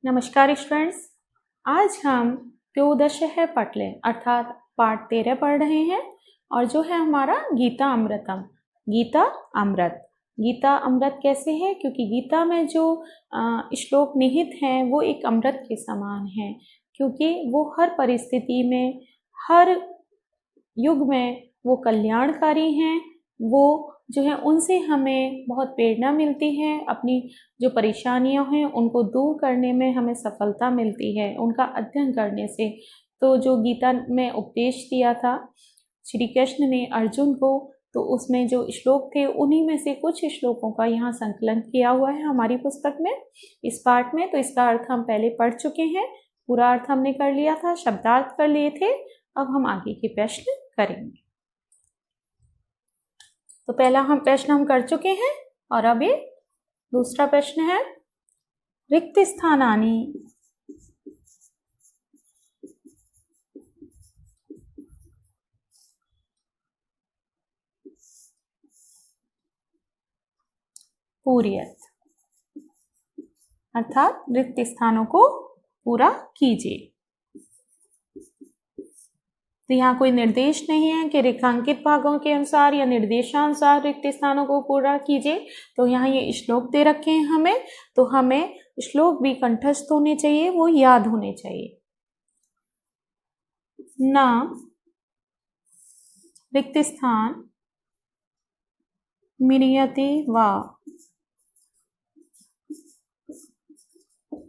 नमस्कार स्टूडेंट्स। आज हम त्योदशः पटले अर्थात पाठ 13 पढ़ रहे हैं और जो है हमारा गीता अमृतम। गीता अमृत कैसे है? क्योंकि गीता में जो श्लोक निहित हैं वो एक अमृत के समान हैं, क्योंकि वो हर परिस्थिति में, हर युग में वो कल्याणकारी हैं। वो जो है उनसे हमें बहुत प्रेरणा मिलती है, अपनी जो परेशानियां हैं उनको दूर करने में हमें सफलता मिलती है उनका अध्ययन करने से। तो जो गीता में उपदेश दिया था श्री कृष्ण ने अर्जुन को, तो उसमें जो श्लोक थे उन्हीं में से कुछ श्लोकों का यहाँ संकलन किया हुआ है हमारी पुस्तक में, इस पाठ में। तो इसका अर्थ हम पहले पढ़ चुके हैं, पूरा अर्थ हमने कर लिया था, शब्दार्थ कर लिए थे। अब हम आगे के प्रश्न करेंगे। तो पहला प्रश्न हम कर चुके हैं और अब ये दूसरा प्रश्न है, रिक्त स्थानानि पूरयत, अर्थात रिक्त स्थानों को पूरा कीजिए। तो यहाँ कोई निर्देश नहीं है कि रेखांकित भागों के अनुसार या निर्देशानुसार रिक्त स्थानों को पूरा कीजिए। तो यहाँ ये श्लोक दे रखे हैं हमें, तो हमें श्लोक भी कंठस्थ होने चाहिए, वो याद होने चाहिए। न रिक्त स्थान मिनियते वा,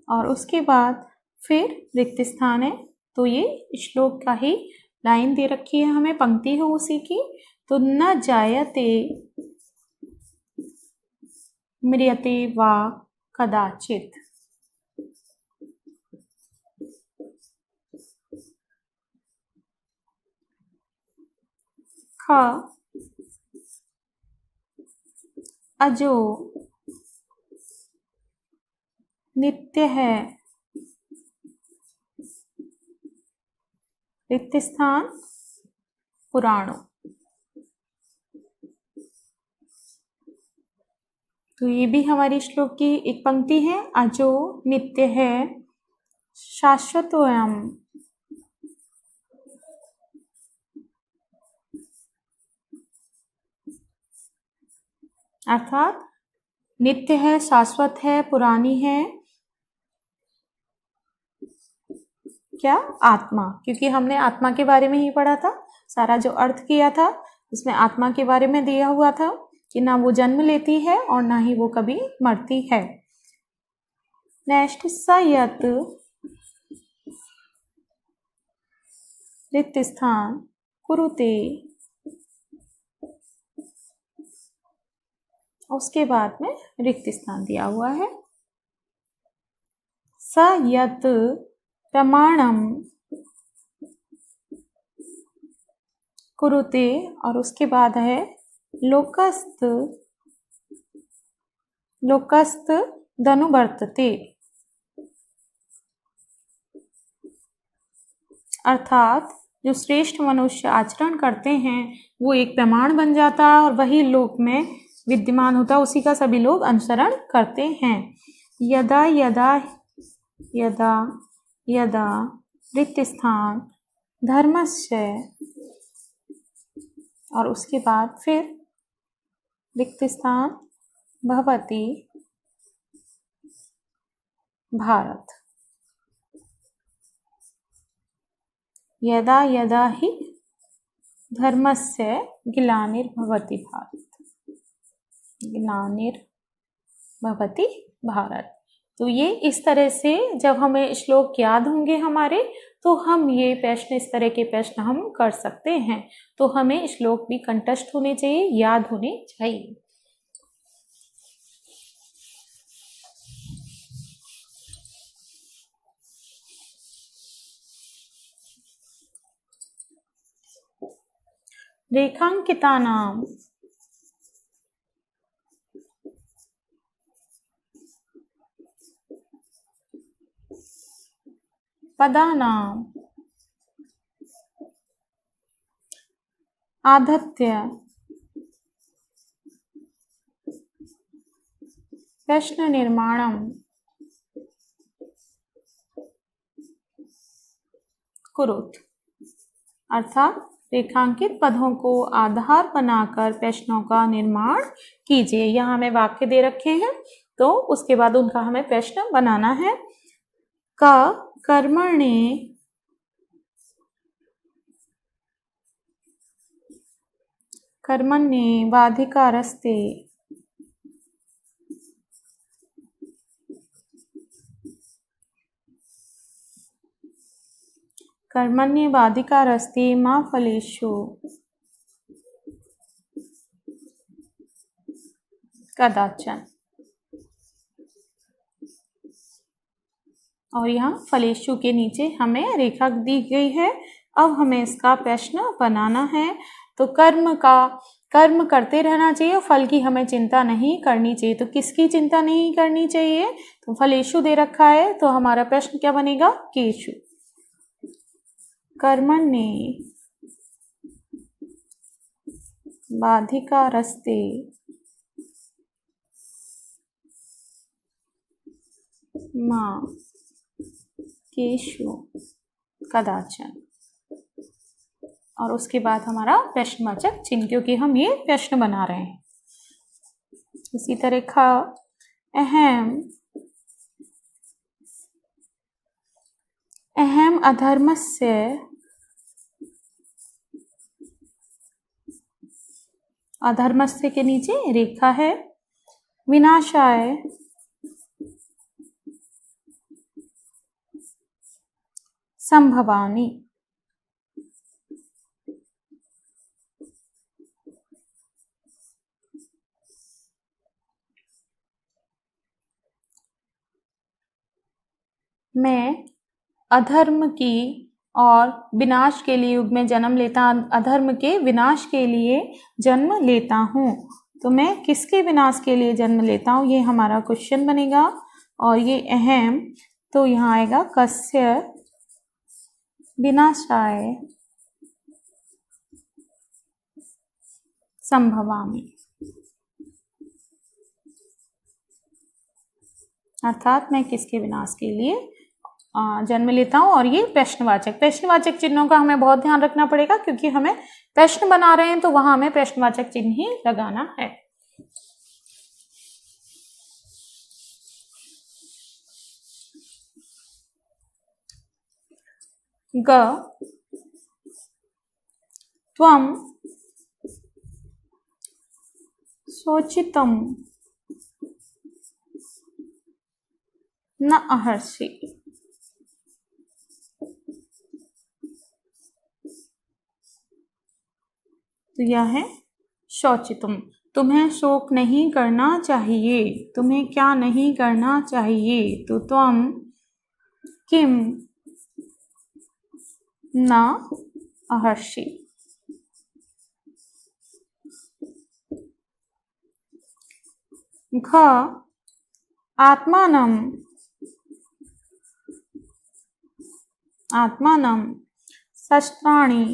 और उसके बाद फिर रिक्त स्थान है, तो ये श्लोक का ही लाइन दे रखी है हमें, पंक्ति है उसी की। तो न जायते म्रियते वा कदाचित, ख अजो नित्य है, रिक्त स्थान पुराणों। तो ये भी हमारी श्लोक की एक पंक्ति है, अजो नित्य है शाश्वतोयम, अर्थात नित्य है, शाश्वत है, पुरानी है। क्या? आत्मा, क्योंकि हमने आत्मा के बारे में ही पढ़ा था, सारा जो अर्थ किया था उसमें आत्मा के बारे में दिया हुआ था कि ना वो जन्म लेती है और ना ही वो कभी मरती है। नेक्स्ट, सयत रिक्त स्थान कुरुते, उसके बाद में रिक्त स्थान दिया हुआ है। सयत प्रमाणम कुरुते, और उसके बाद है लोकस्त धनुवर्तते, अर्थात जो श्रेष्ठ मनुष्य आचरण करते हैं वो एक प्रमाण बन जाता है और वही लोक में विद्यमान होता है, उसी का सभी लोग अनुसरण करते हैं। यदा यदा यदा यदा रिक्त स्थान धर्मस्य, और उसके बाद फिर रिक्त स्थान भवति भारत, यदा यदा ही धर्मस्य ग्लानिर्भवति भारत, ग्लानिर्भवति भारत। तो ये इस तरह से जब हमें श्लोक याद होंगे हमारे, तो हम ये प्रश्न, इस तरह के प्रश्न हम कर सकते हैं। तो हमें श्लोक भी कंठस्थ होने चाहिए, याद होने चाहिए। रेखांकितानां पदानां आधत्य प्रश्न निर्माणम कुरुत। अर्थात रेखांकित पदों को आधार बनाकर प्रश्नों का निर्माण कीजिए। यहाँ हमें वाक्य दे रखे हैं तो उसके बाद उनका हमें प्रश्न बनाना है। क कर्मणे कर्मण्येवाधिकारस्ते कर्मण्येवाधिकारस्ते मा फलेषु कदाचन। और यहाँ फलेषु के नीचे हमें रेखा दी गई है। अब हमें इसका प्रश्न बनाना है। तो कर्म करते रहना चाहिए, फल की हमें चिंता नहीं करनी चाहिए। तो किसकी चिंता नहीं करनी चाहिए? तो फलेषु दे रखा है, तो हमारा प्रश्न क्या बनेगा? केषु। कर्मण्ये वाधिकारस्ते मा केषु कदाचन। और उसके बाद हमारा प्रश्नवाचक चिन्ह, क्योंकि हम ये प्रश्न बना रहे हैं। इसी तरह ख अहम अधर्मस्य अधर्मस्य के नीचे रेखा है। विनाशाय संभवामि। मैं अधर्म की और विनाश के लिए युग में जन्म लेता, अधर्म के विनाश के लिए जन्म लेता हूँ। तो मैं किसके विनाश के लिए जन्म लेता हूँ, ये हमारा क्वेश्चन बनेगा। और ये अहम, तो यहाँ आएगा कस्य विनाशाय संभवामि। अर्थात मैं किसके विनाश के लिए जन्म लेता हूँ। और ये प्रश्नवाचक चिन्हों का हमें बहुत ध्यान रखना पड़ेगा, क्योंकि हमें प्रश्न बना रहे हैं तो वहां हमें प्रश्नवाचक चिन्ह ही लगाना है। ग त्वं शोचितुं न अर्हसि। तो यह है शोचितुम, तुम्हें शोक नहीं करना चाहिए। तुम्हें क्या नहीं करना चाहिए? तो त्वं किम न अर्हसि। घ आत्मानं शस्त्राणि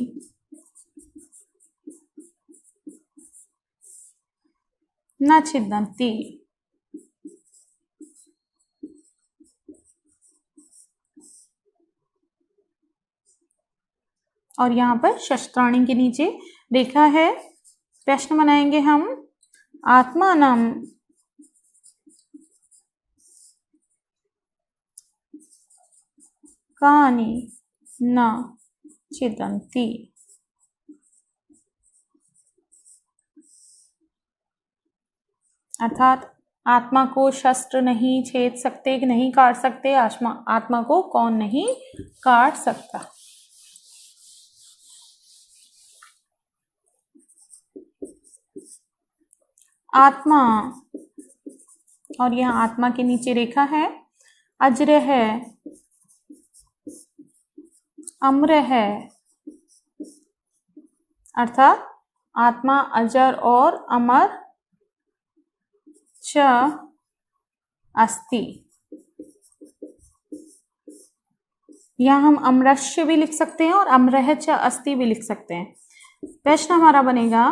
न छिद्यन्ति। और यहाँ पर शस्त्राणि के नीचे रेखा है। प्रश्न बनाएंगे हम। आत्मानं कानि न छिद्यन्ति। अर्थात आत्मा को शस्त्र नहीं छेद सकते, नहीं काट सकते। आत्मा को कौन नहीं काट सकता। आत्मा, और यहाँ आत्मा के नीचे रेखा है। अजर है, अम्र है। अर्थात आत्मा अजर और अमर च अस्ति। यहाँ हम अमरश्य भी लिख सकते हैं और अमरह च अस्ति भी लिख सकते हैं। प्रश्न हमारा बनेगा,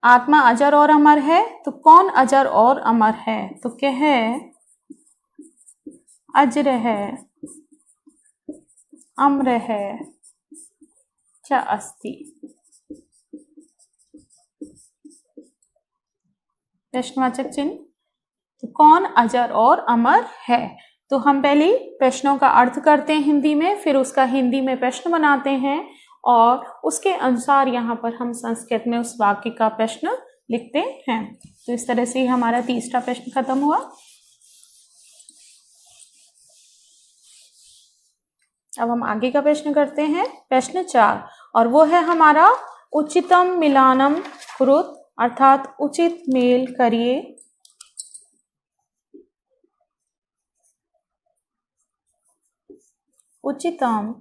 आत्मा अजर और अमर है, तो कौन अजर और अमर है? तो क्या है? अजर है, अम्रः च अस्ति। प्रश्नवाचक चिन्ह। तो कौन अजर और अमर है? तो हम पहले प्रश्नों का अर्थ करते हैं हिंदी में, फिर उसका हिंदी में प्रश्न बनाते हैं और उसके अनुसार यहाँ पर हम संस्कृत में उस वाक्य का प्रश्न लिखते हैं। तो इस तरह से हमारा तीसरा प्रश्न खत्म हुआ। अब हम आगे का प्रश्न करते हैं, प्रश्न 4, और वो है हमारा उचितम मिलानम कुरुत, अर्थात उचित मेल करिए। उचितम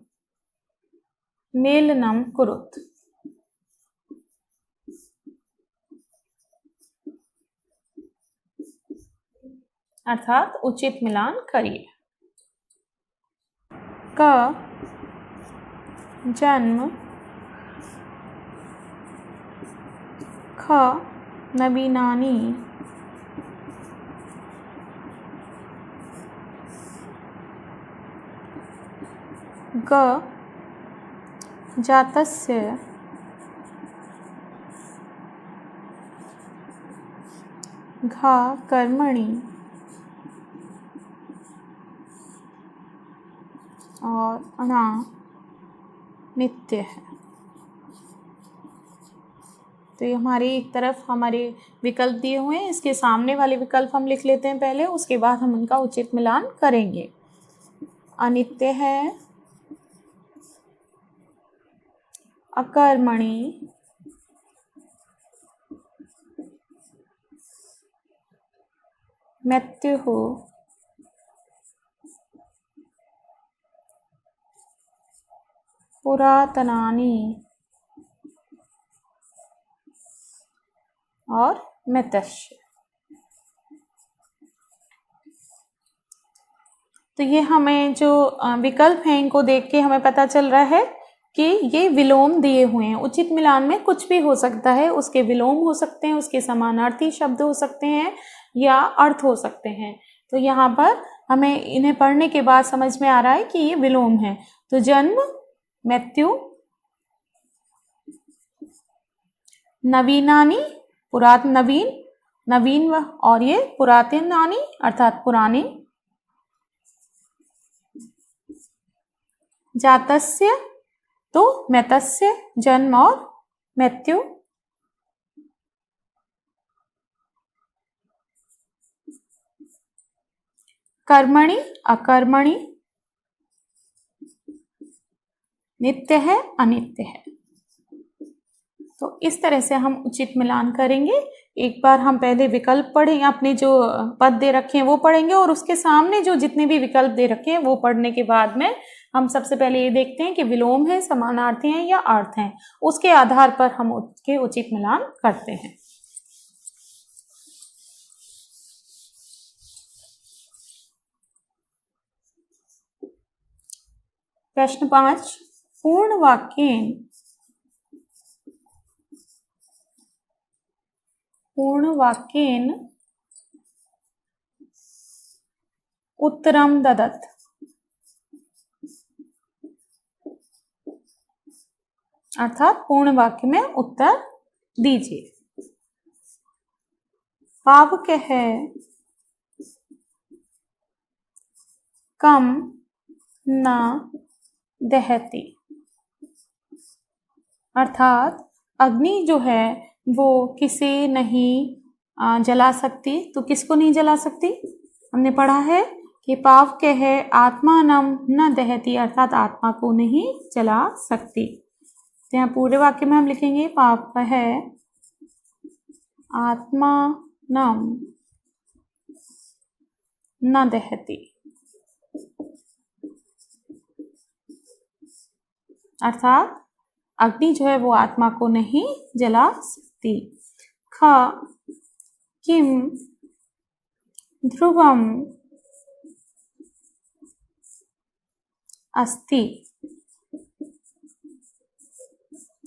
मेलनम कुरुत, अर्थात उचित मिलान करिए। क जन्म, ख नवीनानि, ग जातस्य, घा कर्मणि और अणा नित्य है। तो ये हमारी एक तरफ हमारे विकल्प दिए हुए हैं, इसके सामने वाले विकल्प हम लिख लेते हैं पहले, उसके बाद हम उनका उचित मिलान करेंगे। अनित्य है, अकर्मणि, मृत्यु, पुरातनानि और मृतस्य। तो ये हमें जो विकल्प हैं इनको देख के हमें पता चल रहा है कि ये विलोम दिए हुए हैं। उचित मिलान में कुछ भी हो सकता है, उसके विलोम हो सकते हैं, उसके समानार्थी शब्द हो सकते हैं या अर्थ हो सकते हैं। तो यहाँ पर हमें इन्हें पढ़ने के बाद समझ में आ रहा है कि ये विलोम है। तो जन्म, मृत्यु, नवीनानि पुरातन, नवीन नवीन, और ये पुरातनानि अर्थात पुराने। जातस्य तो मृतस्य, जन्म और मृत्यु। कर्मणि अकर्मणि, नित्य है अनित्य है। तो इस तरह से हम उचित मिलान करेंगे। एक बार हम पहले विकल्प पढ़ेंगे, अपने जो पद दे रखे हैं वो पढ़ेंगे और उसके सामने जो जितने भी विकल्प दे रखे हैं वो पढ़ने के बाद में हम सबसे पहले ये देखते हैं कि विलोम है, समानार्थी हैं या अर्थ हैं। उसके आधार पर हम उसके उचित मिलान करते हैं। प्रश्न 5, पूर्ण वाक्येन उत्तरम ददत्, अर्थात पूर्ण वाक्य में उत्तर दीजिए। पावकः कम न दहति, अर्थात अग्नि जो है वो किसे नहीं जला सकती। तो किसको नहीं जला सकती? हमने पढ़ा है कि पावकः आत्मानं न दहति, अर्थात आत्मा को नहीं जला सकती। तो यहाँ पूरे वाक्य में हम लिखेंगे पावकः आत्मानं न दहति, अर्थात अग्नि जो है वो आत्मा को नहीं जला सकती। ख किम ध्रुवम अस्ति,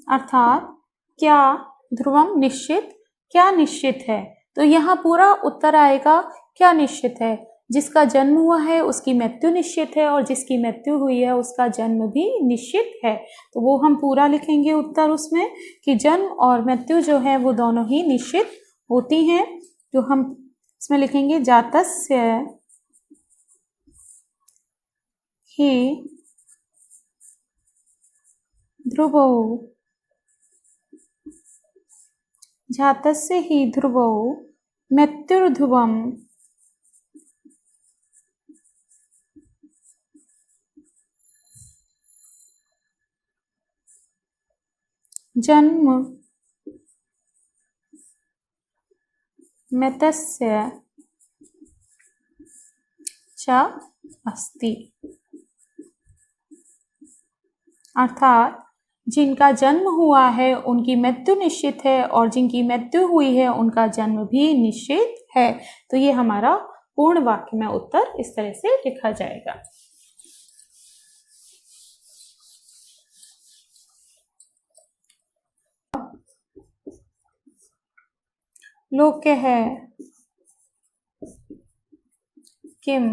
अर्थात क्या ध्रुवम निश्चित, क्या निश्चित है। तो यहाँ पूरा उत्तर आएगा क्या निश्चित है। जिसका जन्म हुआ है उसकी मृत्यु निश्चित है, और जिसकी मृत्यु हुई है उसका जन्म भी निश्चित है। तो वो हम पूरा लिखेंगे उत्तर उसमें कि जन्म और मृत्यु जो है वो दोनों ही निश्चित होती हैं। तो हम इसमें लिखेंगे जातस्य ही ध्रुवौ, जातस्य ही ध्रुवौ मृत्युर्ध्रुवम् जन्म मृतस्य च अस्ति। अर्थात जिनका जन्म हुआ है उनकी मृत्यु निश्चित है, और जिनकी मृत्यु हुई है उनका जन्म भी निश्चित है। तो ये हमारा पूर्ण वाक्य में उत्तर इस तरह से लिखा जाएगा। लोक्यः किम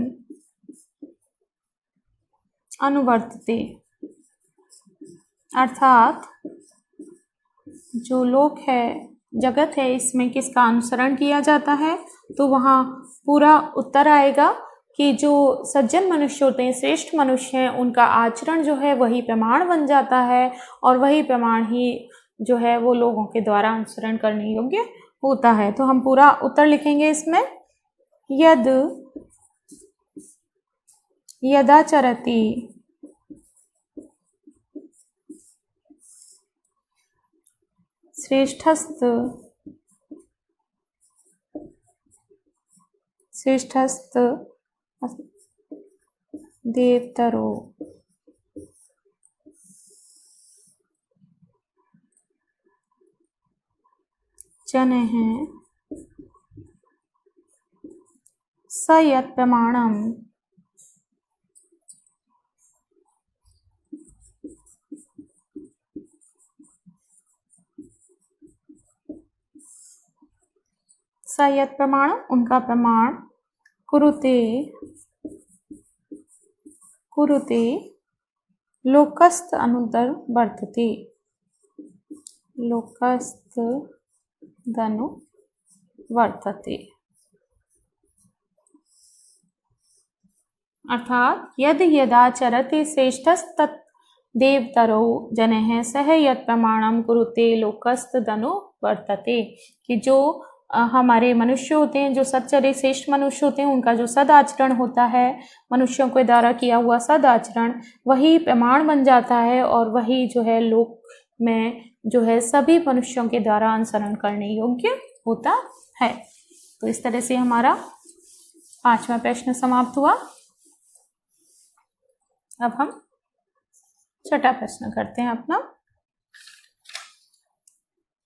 अनुवर्तते, अर्थात जो लोक है, जगत है, इसमें किसका अनुसरण किया जाता है। तो वहाँ पूरा उत्तर आएगा कि जो सज्जन मनुष्य होते हैं, श्रेष्ठ मनुष्य हैं, उनका आचरण जो है वही प्रमाण बन जाता है, और वही प्रमाण ही जो है वो लोगों के द्वारा अनुसरण करने योग्य होता है। तो हम पूरा उत्तर लिखेंगे इसमें, यद यदाचरति श्रेष्ठस्त देवतरो जनः स यत् प्रमाणम् स यत् प्रमाणम्, उनका प्रमाण, कुरुते लोकस्थ अनुदर वर्तते, लोकस्थ धनु वर्तते। अर्थात यद यदाचरति श्रेष्ठस्तत् देवतरो जनः सह यत् प्रमाणम कुरुते लोकस्थ धनु वर्तते, कि जो हमारे मनुष्य होते हैं, जो सच्चरित्र श्रेष्ठ मनुष्य होते हैं, उनका जो सदाचरण होता है, मनुष्यों के द्वारा किया हुआ सदाचरण, वही प्रमाण बन जाता है, और वही जो है लोक में जो है सभी मनुष्यों के द्वारा अनुसरण करने योग्य होता है। तो इस तरह से हमारा 5वां प्रश्न समाप्त हुआ। अब हम 6ठा प्रश्न करते हैं अपना।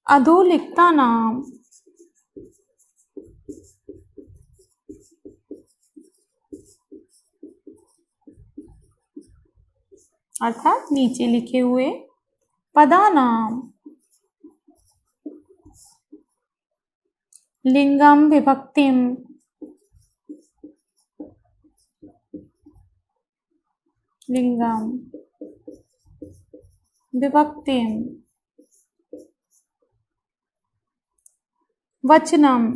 अधोलिखिता नाम अर्थात नीचे लिखे हुए पदानाम लिंगम विभक्तिम वचनम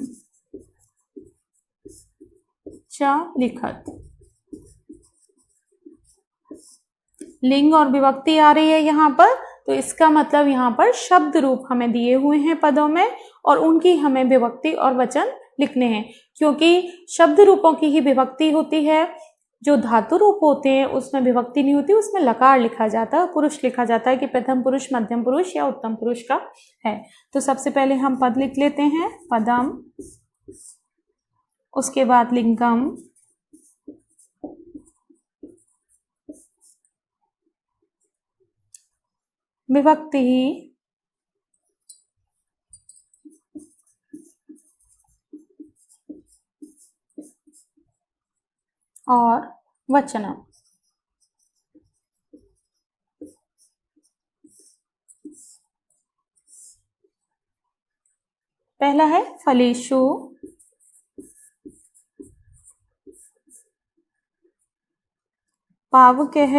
च लिखत। लिंग और विभक्ति आ रही है यहाँ पर, तो इसका मतलब यहाँ पर शब्द रूप हमें दिए हुए हैं पदों में, और उनकी हमें विभक्ति और वचन लिखने हैं, क्योंकि शब्द रूपों की ही विभक्ति होती है। जो धातु रूप होते हैं उसमें विभक्ति नहीं होती, उसमें लकार लिखा जाता है, पुरुष लिखा जाता है कि प्रथम पुरुष, मध्यम पुरुष या उत्तम पुरुष का है। तो सबसे पहले हम पद लिख लेते हैं, पदम, उसके बाद लिंगम, विभक्ति और वचनम। पहला है फलेषु पावकः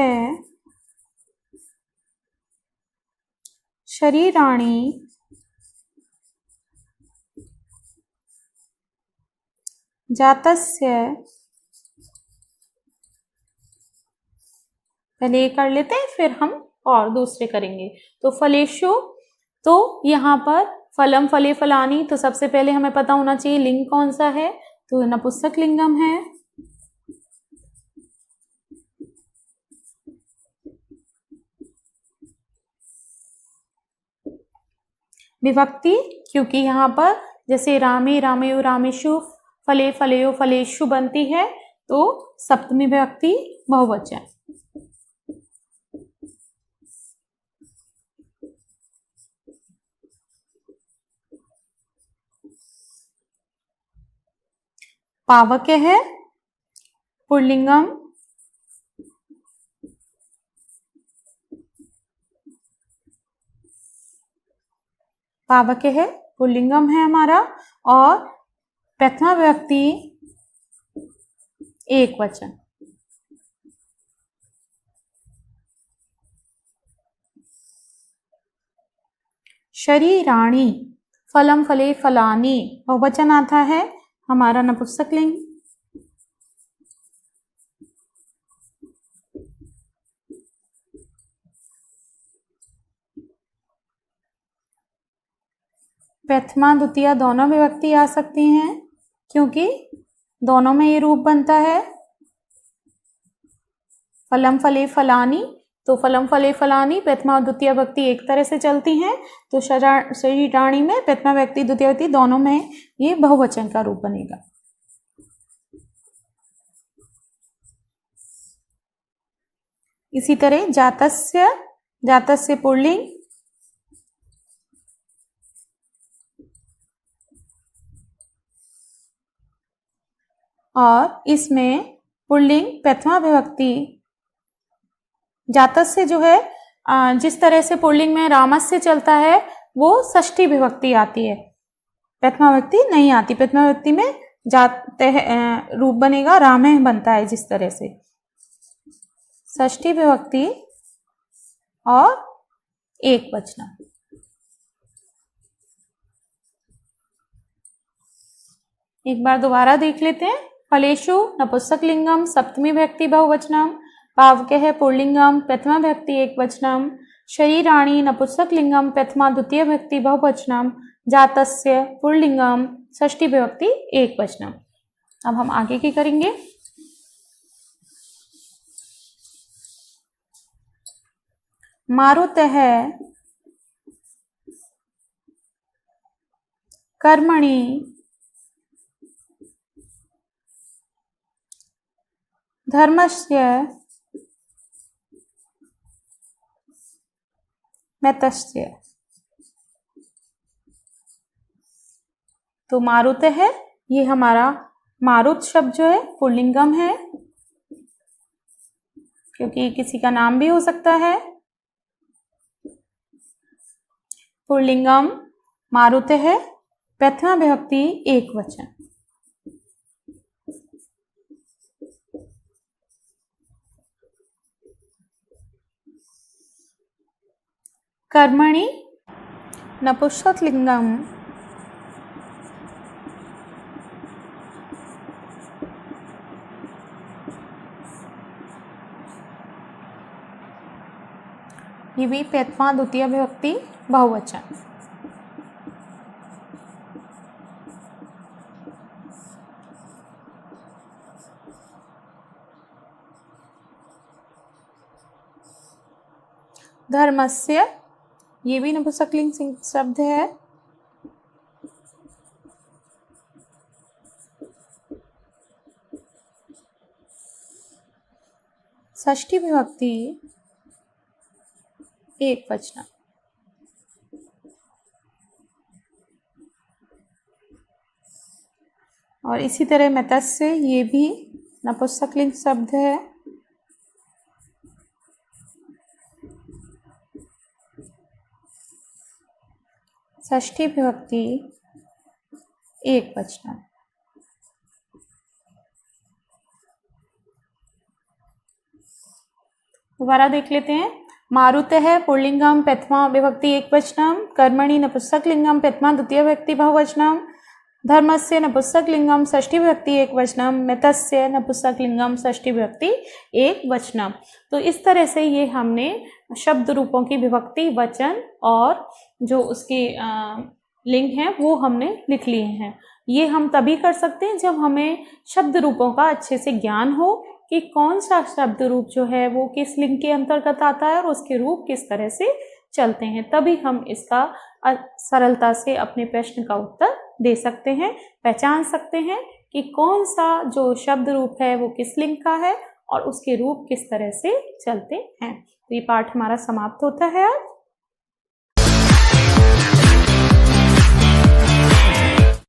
शरीराणि जातस्य, पहले ये कर लेते हैं फिर हम और दूसरे करेंगे। तो फलेषु, तो यहाँ पर फलम फले फलानी, तो सबसे पहले हमें पता होना चाहिए लिंग कौन सा है, तो नपुंसक लिंगम है। विभक्ति, क्योंकि यहाँ पर जैसे रामे रामेयो रामेषु, फले फलेयो फलेषु बनती है, तो सप्तमी विभक्ति बहुवचन। पावकः पुल्लिंगम, पावकः पुल्लिंगम है हमारा, और प्रथमा विभक्ति एक वचन। शरीराणि, फलम फले फलानी बहुवचन आता है हमारा नपुंसक लिंग। प्रथमा द्वितीया दोनों विभक्ति आ सकती हैं, क्योंकि दोनों में ये रूप बनता है। फलम फले फलानी, तो फलम फले फलानी प्रथमा और द्वितीय विभक्ति एक तरह से चलती हैं, तो शरीराणि में प्रथमा विभक्ति द्वितीय विभक्ति दोनों में ये बहुवचन का रूप बनेगा। इसी तरह जातस्य, जातस्य पुल्लिंग, और इसमें पुल्लिंग प्रथमा विभक्ति जातस्य जो है, जिस तरह से पुल्लिंग में रामस्य चलता है वो षष्ठी विभक्ति आती है, प्रथमा विभक्ति नहीं आती। प्रथमा विभक्ति में जाते रूप बनेगा, रामः बनता है जिस तरह से, षष्ठी विभक्ति और एक वचन। एक बार दोबारा देख लेते हैं। फलेषु नपुंसक लिंगम सप्तमी विभक्ति बहुवचनम, पावकः पुल्लिंगम प्रथमा विभक्ति एक वचनम, शरीराणि नपुंसक लिंगम प्रथमा द्वितीय विभक्ति बहुवचनम, जातस्य पुल्लिंगम षष्ठी विभक्ति एक वचनम। अब हम आगे की करेंगे। मारुतः कर्मणि धर्मस्य मैतस्य, तो मारुत है, ये हमारा मारुत शब्द जो है पुल्लिंगम है, क्योंकि किसी का नाम भी हो सकता है। पुल्लिंगम मारुत है, प्रथमा विभक्ति एक वचन। कर्मणि नपुंसक लिंगम ये भी प्रथमा द्वितीय विभक्ति बहुवचन। धर्मस्य, ये भी नपुंसकलिंग शब्द है। षष्ठी विभक्ति एक वचन। और इसी तरह मैतस्य, ये भी नपुंसकलिंग शब्द है। षष्ठी विभक्ति एक वचन। दोबारा देख लेते हैं। मारुतः पुल्लिंगम प्रथमा विभक्ति एकवचनम, कर्मणि नपुंसकलिंगम प्रथमा द्वितीय विभक्ति बहुवचनम, धर्मस्य नपुंसकलिंगम षष्ठी विभक्ति एकवचनम, मितस्य नपुंसकलिंगम षष्ठी विभक्ति एकवचनम। तो इस तरह से ये हमने शब्द रूपों की विभक्ति, वचन और जो उसके लिंग हैं वो हमने लिख लिए हैं। ये हम तभी कर सकते हैं जब हमें शब्द रूपों का अच्छे से ज्ञान हो कि कौन सा शब्द रूप जो है वो किस लिंग के अंतर्गत आता है और उसके रूप किस तरह से चलते हैं, तभी हम इसका सरलता से अपने प्रश्न का उत्तर दे सकते हैं, पहचान सकते हैं कि कौन सा जो शब्द रूप है वो किस लिंग का है और उसके रूप किस तरह से चलते हैं। तो ये पाठ हमारा समाप्त होता है आज।